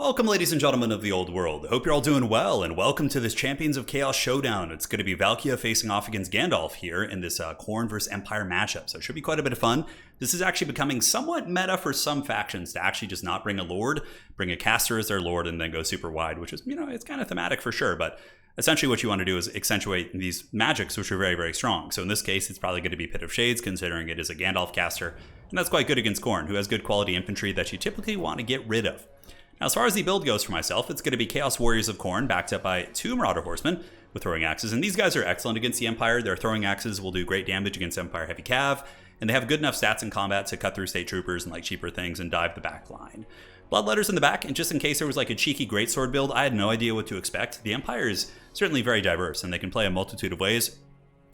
Welcome, ladies and gentlemen of the old world. I hope you're all doing well, and welcome to this Champions of Chaos showdown. It's going to be Valkia facing off against Gandalf here in this Khorne versus Empire matchup, so it should be quite a bit of fun. This is actually becoming somewhat meta for some factions to actually just not bring a lord, bring a caster as their lord, and then go super wide, which is, it's kind of thematic for sure, but essentially what you want to do is accentuate these magics, which are very, very strong. So in this case, it's probably going to be Pit of Shades, considering it is a Gandalf caster, and that's quite good against Khorne, who has good quality infantry that you typically want to get rid of. Now, as far as the build goes for myself, it's going to be Chaos Warriors of Khorne, backed up by 2 Marauder Horsemen with throwing axes. And these guys are excellent against the Empire. Their throwing axes will do great damage against Empire Heavy Cav, and they have good enough stats in combat to cut through state troopers and like cheaper things and dive the back line. Bloodletters in the back, and just in case there was like a cheeky greatsword build, I had no idea what to expect. The Empire is certainly very diverse, and they can play a multitude of ways.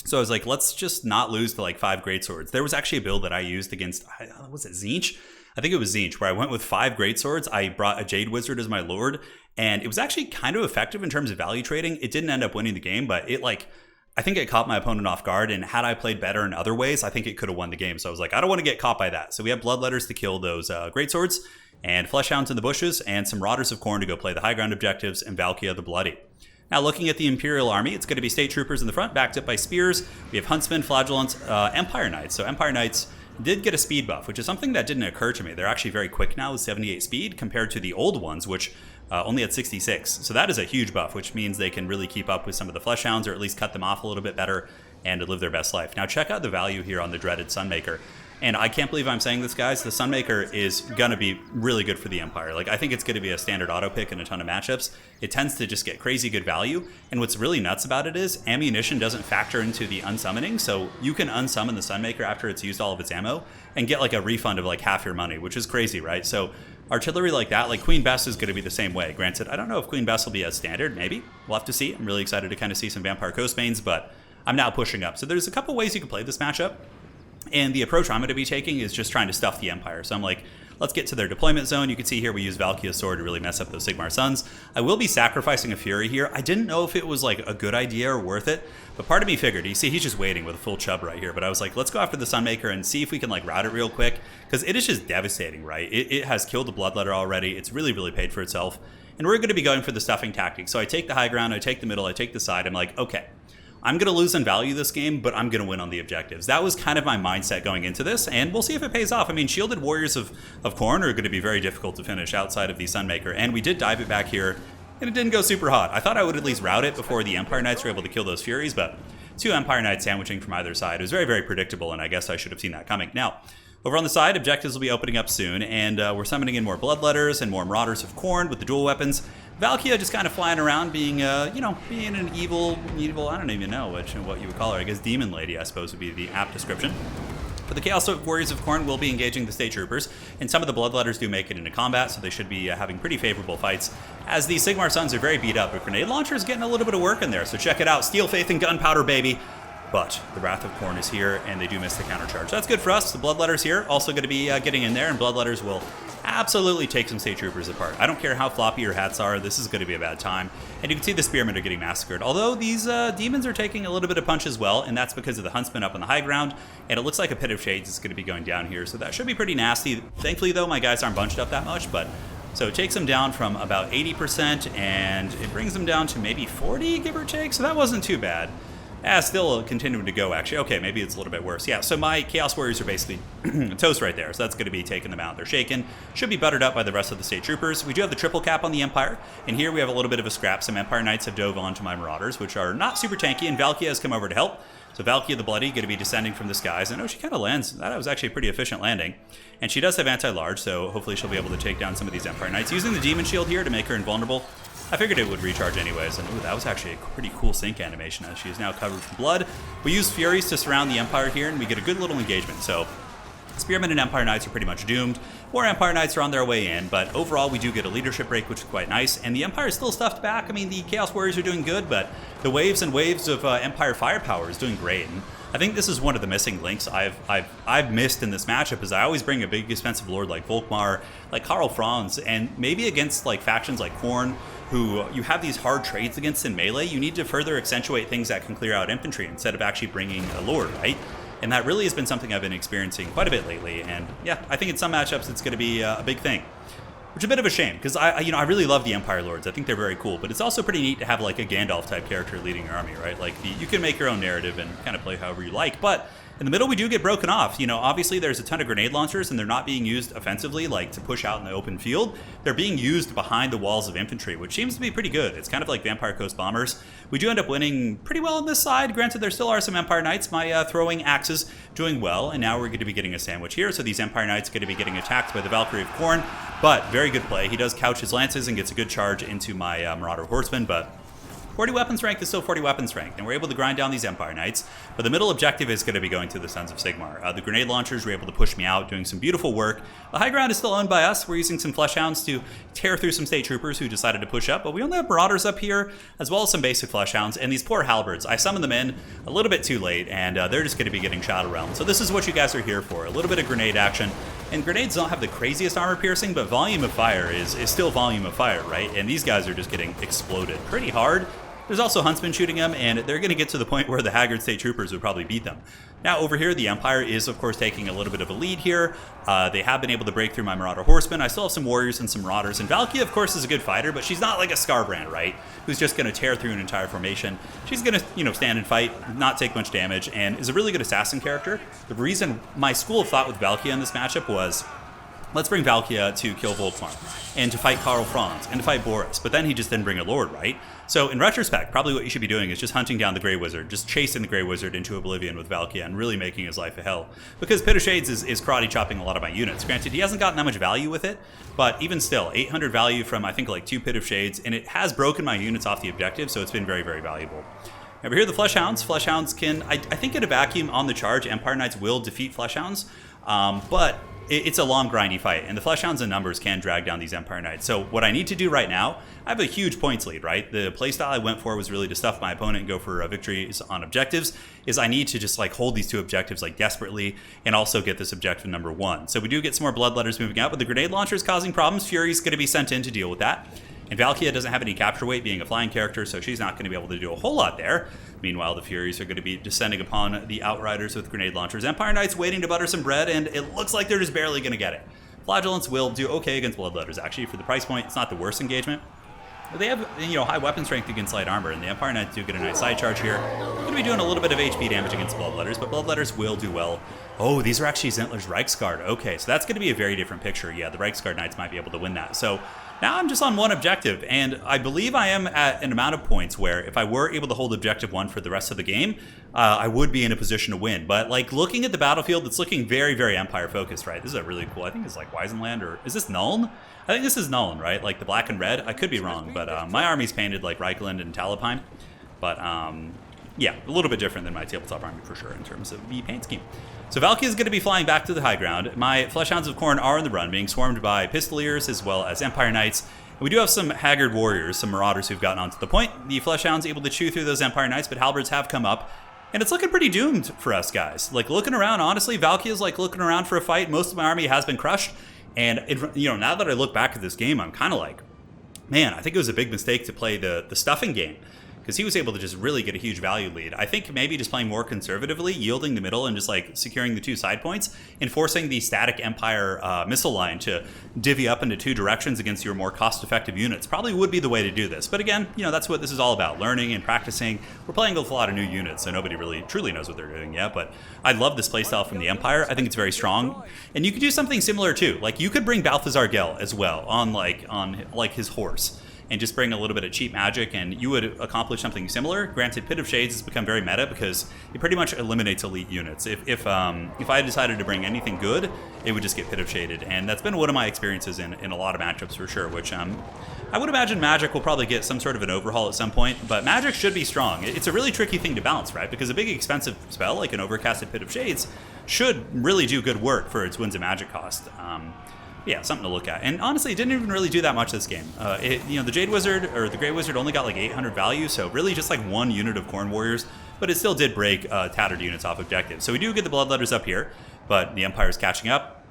So I was like, let's just not lose to like 5 greatswords. There was actually a build that I used against, was it Tzeentch? I think it was Tzeentch, where I went with 5 greatswords. I brought a Jade Wizard as my lord, and it was actually kind of effective in terms of value trading. It didn't end up winning the game, but I think it caught my opponent off guard, and had I played better in other ways, I think it could have won the game. So I was like, I don't want to get caught by that. So we have Bloodletters to kill those greatswords, and Fleshhounds in the bushes, and some Marauders of Khorne to go play the high ground objectives, and Valkia the Bloody. Now, looking at the Imperial Army, it's going to be State Troopers in the front, backed up by Spears. We have Huntsmen, Flagellants, Empire Knights. So Empire Knights did get a speed buff, which is something that didn't occur to me. They're actually very quick now with 78 speed compared to the old ones, which only had 66. So that is a huge buff, which means they can really keep up with some of the Fleshhounds, or at least cut them off a little bit better and live their best life. Now, check out the value here on the dreaded Sunmaker. And I can't believe I'm saying this, guys. The Sunmaker is going to be really good for the Empire. I think it's going to be a standard auto pick in a ton of matchups. It tends to just get crazy good value. And what's really nuts about it is ammunition doesn't factor into the unsummoning. So you can unsummon the Sunmaker after it's used all of its ammo and get like a refund of like half your money, which is crazy, right? So artillery like that, like Queen Bess is going to be the same way. Granted, I don't know if Queen Bess will be as standard. Maybe. We'll have to see. I'm really excited to kind of see some Vampire Coastmanes, but I'm now pushing up. So there's a couple ways you can play this matchup. And the approach I'm going to be taking is just trying to stuff the Empire. So I'm like, let's get to their deployment zone. You can see here we use Valkia's sword to really mess up those Sigmar Suns. I will be sacrificing a Fury here. I didn't know if it was like a good idea or worth it, but part of me figured, you see he's just waiting with a full chub right here. But I was like, let's go after the Sunmaker and see if we can like route it real quick, because it is just devastating, right? It has killed the Bloodletter already. It's really, really paid for itself. And we're going to be going for the stuffing tactic. So I take the high ground, I take the middle, I take the side. I'm like, okay, I'm going to lose in value this game, but I'm going to win on the objectives. That was kind of my mindset going into this, and we'll see if it pays off. I mean, Shielded Warriors of Khorne are going to be very difficult to finish outside of the Sunmaker, and we did dive it back here, and it didn't go super hot. I thought I would at least route it before the Empire Knights were able to kill those Furies, but 2 Empire Knights sandwiching from either side. It was very, very predictable, and I guess I should have seen that coming. Now, over on the side, objectives will be opening up soon, and we're summoning in more Bloodletters and more Marauders of Khorne with the dual weapons. Valkia just kind of flying around, being, being an evil, I don't even know what you would call her. I guess Demon Lady, I suppose, would be the apt description. But the Chaos Warriors of Khorne will be engaging the State Troopers, and some of the Bloodletters do make it into combat, so they should be having pretty favorable fights, as the Sigmar Suns are very beat up, but Grenade Launcher is getting a little bit of work in there, so check it out. Steel Faith and Gunpowder, baby. But the Wrath of Khorne is here, and they do miss the countercharge. That's good for us. The Bloodletters here also going to be getting in there, and Bloodletters will absolutely take some State Troopers apart. I don't care how floppy your hats are, this is going to be a bad time. And you can see the Spearmen are getting massacred. Although these demons are taking a little bit of punch as well, and that's because of the Huntsmen up on the high ground. And it looks like a Pit of Shades is going to be going down here, so that should be pretty nasty. Thankfully, though, my guys aren't bunched up that much, but so it takes them down from about 80%, and it brings them down to maybe 40, give or take, so that wasn't too bad. Still continuing to go, actually. Okay, maybe it's a little bit worse. Yeah, so my Chaos Warriors are basically toast right there, so that's going to be taking them out. They're shaken. Should be buttered up by the rest of the State Troopers. We do have the triple cap on the Empire, and here we have a little bit of a scrap. Some Empire Knights have dove onto my Marauders, which are not super tanky, and Valkia has come over to help. So Valkia the Bloody going to be descending from the skies. I know she kind of lands. That was actually a pretty efficient landing. And she does have anti-large, so hopefully she'll be able to take down some of these Empire Knights. Using the Demon Shield here to make her invulnerable. I figured it would recharge anyways, and ooh, that was actually a pretty cool sync animation as she is now covered from blood. We use Furies to surround the Empire here, and we get a good little engagement. So Spearmen and Empire Knights are pretty much doomed. More Empire Knights are on their way in, but overall we do get a leadership break, which is quite nice. And the Empire is still stuffed back. I mean, the Chaos Warriors are doing good, but the waves and waves of Empire firepower is doing great. And I think this is one of the missing links I've missed in this matchup, is I always bring a big expensive lord like Volkmar, like Karl Franz, and maybe against like factions like Khorne, who you have these hard trades against in melee, you need to further accentuate things that can clear out infantry instead of actually bringing a lord, right? And that really has been something I've been experiencing quite a bit lately. And yeah, I think in some matchups it's going to be a big thing. which is a bit of a shame because I really love the Empire Lords. I think they're very cool, but it's also pretty neat to have like a Gandalf type character leading your army, right? Like you can make your own narrative and kind of play however you like, but in the middle, we do get broken off. Obviously there's a ton of grenade launchers and they're not being used offensively, like to push out in the open field. They're being used behind the walls of infantry, which seems to be pretty good. It's kind of like Vampire Coast Bombers. We do end up winning pretty well on this side. Granted, there still are some Empire Knights. My throwing axes doing well, and now we're going to be getting a sandwich here. So these Empire Knights are going to be getting attacked by the Valkyrie of Khorne, but very good play. He does couch his lances and gets a good charge into my Marauder Horseman, but 40 weapon strength is still 40 weapon strength, and we're able to grind down these Empire Knights. But the middle objective is going to be going to the Sons of Sigmar. The grenade launchers were able to push me out, doing some beautiful work. The high ground is still owned by us. We're using some Fleshhounds to tear through some state troopers who decided to push up, but we only have Marauders up here, as well as some basic Fleshhounds, and these poor Halberds. I summoned them in a little bit too late, and they're just going to be getting Shadow Realm. So this is what you guys are here for, a little bit of grenade action. And grenades don't have the craziest armor piercing, but volume of fire is still volume of fire, right? And these guys are just getting exploded pretty hard. There's also Huntsmen shooting them, and they're going to get to the point where the Haggard State Troopers would probably beat them. Now, over here, the Empire is, of course, taking a little bit of a lead here. They have been able to break through my Marauder Horsemen. I still have some Warriors and some Marauders, and Valkia, of course, is a good fighter, but she's not like a Scarbrand, right? Who's just going to tear through an entire formation. She's going to, stand and fight, not take much damage, and is a really good assassin character. The reason my school of thought with Valkia in this matchup was, let's bring Valkia to kill Volkmar, and to fight Karl Franz, and to fight Boris, but then he just didn't bring a Lord, right? So in retrospect, probably what you should be doing is just hunting down the Grey Wizard, just chasing the Grey Wizard into oblivion with Valkia and really making his life a hell. Because Pit of Shades is karate chopping a lot of my units. Granted, he hasn't gotten that much value with it, but even still, 800 value from I think like 2 Pit of Shades, and it has broken my units off the objective, so it's been very, very valuable. Over here, the Fleshhounds. Fleshhounds can, I think in a vacuum on the charge, Empire Knights will defeat Fleshhounds, but it's a long, grindy fight, and the Fleshhounds in numbers can drag down these Empire Knights. So what I need to do right now, I have a huge points lead, right? The playstyle I went for was really to stuff my opponent and go for victories on objectives, is I need to just like hold these 2 objectives like desperately, and also get this objective number 1. So we do get some more Bloodletters moving out, but the grenade launcher is causing problems. Fury's going to be sent in to deal with that. And Valkia doesn't have any capture weight, being a flying character, so she's not going to be able to do a whole lot there. Meanwhile, the Furies are going to be descending upon the Outriders with grenade launchers. Empire Knights waiting to butter some bread, and it looks like they're just barely going to get it. Flagellants will do okay against Bloodletters, actually. For the price point, it's not the worst engagement. But they have, high weapon strength against light armor, and the Empire Knights do get a nice side charge here. Going to be doing a little bit of HP damage against Bloodletters, but Bloodletters will do well. Oh, these are actually Zentler's Reichsguard. Okay, so that's going to be a very different picture. Yeah, the Reichsguard Knights might be able to win that. So now I'm just on 1 objective, and I believe I am at an amount of points where if I were able to hold objective 1 for the rest of the game, I would be in a position to win. But like looking at the battlefield, it's looking very, very Empire focused, right? This is a really cool, I think it's like Weisenland, or is this Nuln? I think this is Nuln, right? Like the black and red. I could be wrong, but my army's painted like Reichland and Talapine. But yeah, a little bit different than my tabletop army for sure in terms of the paint scheme. So Valkia is going to be flying back to the high ground. My Fleshhounds of Khorne are on the run, being swarmed by Pistoliers as well as Empire Knights. And we do have some Haggard Warriors, some Marauders who've gotten onto the point. The Fleshhounds able to chew through those Empire Knights, but Halberds have come up. And it's looking pretty doomed for us, guys. Like, looking around, honestly, Valkia's like looking around for a fight. Most of my army has been crushed. And, now that I look back at this game, I'm kind of like, man, I think it was a big mistake to play the stuffing game, because he was able to just really get a huge value lead. I think maybe just playing more conservatively, yielding the middle and just like securing the 2 side points, and forcing the static Empire missile line to divvy up into 2 directions against your more cost-effective units probably would be the way to do this. But again, that's what this is all about, learning and practicing. We're playing with a lot of new units, so nobody really truly knows what they're doing yet, but I love this playstyle from the Empire. I think it's very strong. And you could do something similar too. Like, you could bring Balthazar Gel as well on his horse, and just bring a little bit of cheap magic, and you would accomplish something similar. Granted, Pit of Shades has become very meta because it pretty much eliminates elite units. If I decided to bring anything good, it would just get Pit of Shaded, and that's been one of my experiences in a lot of matchups for sure, which I would imagine Magic will probably get some sort of an overhaul at some point, but Magic should be strong. It's a really tricky thing to balance, right? Because a big expensive spell like an Overcasted Pit of Shades should really do good work for its wins of magic cost. Yeah, something to look at. And honestly, it didn't even really do that much this game. The Jade Wizard, or the Grey Wizard, only got like 800 value, so really just like 1 unit of Khorne Warriors, but it still did break tattered units off objectives. So we do get the Bloodletters up here, but the Empire's catching up.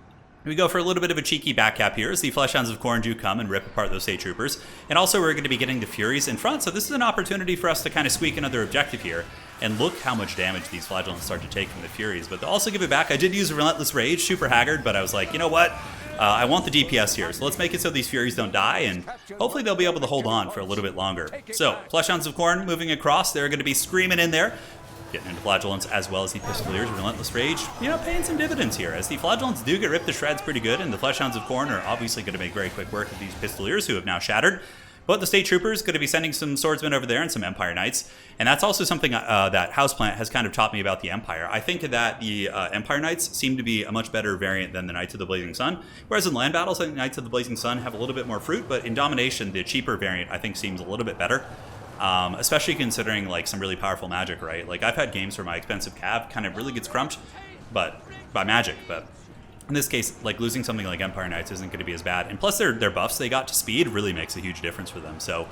We go for a little bit of a cheeky back cap here as the Fleshhounds of Khorne do come and rip apart those State Troopers. And also we're going to be getting the Furies in front, so this is an opportunity for us to kind of squeak another objective here. And look how much damage these Flagellants start to take from the Furies. But to also give it back, I did use Relentless Rage, super Haggard, but I was like, you know what? I want the DPS here, so let's make it so these Furies don't die, and hopefully they'll be able to hold on for a little bit longer. So, Fleshhounds of Khorne moving across. They're going to be screaming in there, getting into Flagellants as well as the Pistoliers. Relentless Rage, you know, paying some dividends here, as the Flagellants do get ripped to shreds pretty good, and the Fleshhounds of Khorne are obviously going to make very quick work of these Pistoliers, who have now shattered. But the State Troopers going to be sending some Swordsmen over there and some Empire Knights. And that's also something that Houseplant has kind of taught me about the Empire. I think that the Empire Knights seem to be a much better variant than the Knights of the Blazing Sun. Whereas in land battles, I think Knights of the Blazing Sun have a little bit more fruit. But in domination, the cheaper variant, I think, seems a little bit better. Especially considering like some really powerful magic, right? Like I've had games where my expensive cav kind of really gets crumped but by magic. But in this case, like losing something like Empire Knights isn't going to be as bad. And plus their buffs they got to speed really makes a huge difference for them. So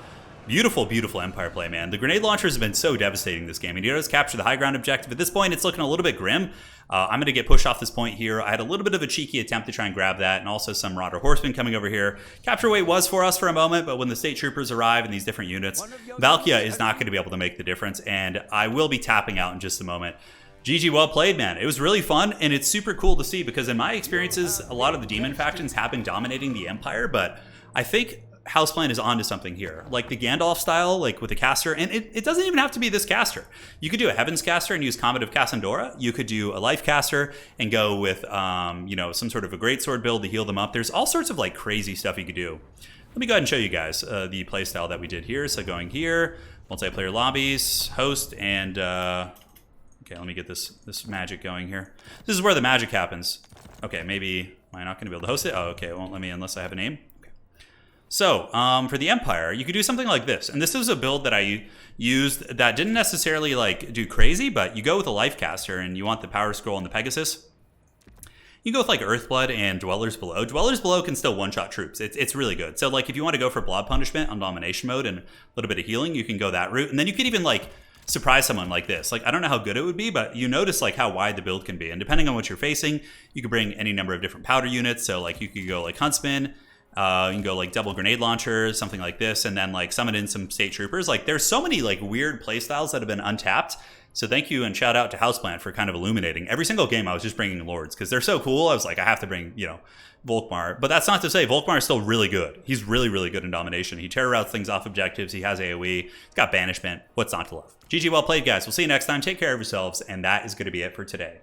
beautiful, beautiful Empire play, man. The grenade launchers have been so devastating this game. And you notice capture the high ground objective. At this point, it's looking a little bit grim. I'm going to get pushed off this point here. I had a little bit of a cheeky attempt to try and grab that, and also some Marauder Horsemen coming over here. Capture weight was for us for a moment, but when the State Troopers arrive in these different units, Valkia is not going to be able to make the difference, and I will be tapping out in just a moment. GG, well played, man. It was really fun, and it's super cool to see, because in my experiences, a lot of the Demon factions have been dominating the Empire, but I think Houseplant is onto something here. Like the Gandalf style, like with the caster, and it doesn't even have to be this caster. You could do a Heavens caster and use Comet of Cassandora. You could do a Life caster and go with, you know, some sort of a greatsword build to heal them up. There's all sorts of like crazy stuff you could do. Let me go ahead and show you guys the playstyle that we did here. So going here, multiplayer lobbies, host, and okay, let me get this magic going here. This is where the magic happens. Okay, maybe am I not going to be able to host it? Oh, okay, it won't let me unless I have a name. So, for the Empire, you could do something like this. And this is a build that I used that didn't necessarily like do crazy, but you go with a Life caster and you want the Power Scroll and the Pegasus. You go with like Earthblood and Dwellers Below. Dwellers Below can still one-shot troops. It's really good. So like if you want to go for Blood Punishment on Domination mode and a little bit of healing, you can go that route. And then you could even like surprise someone like this. Like I don't know how good it would be, but you notice like how wide the build can be. And depending on what you're facing, you can bring any number of different powder units. So like you could go like Huntsman, you can go like double grenade launchers, something like this, and then like summon in some State Troopers. Like there's so many like weird playstyles that have been untapped. So thank you and shout out to Houseplant for kind of illuminating. Every single game I was just bringing Lords because they're so cool. I was like, I have to bring, you know, Volkmar. But that's not to say Volkmar is still really good. He's really, really good in domination. He terror routes things off objectives. He has AoE. He's got banishment. What's not to love? GG, well played, guys. We'll see you next time. Take care of yourselves. And that is going to be it for today.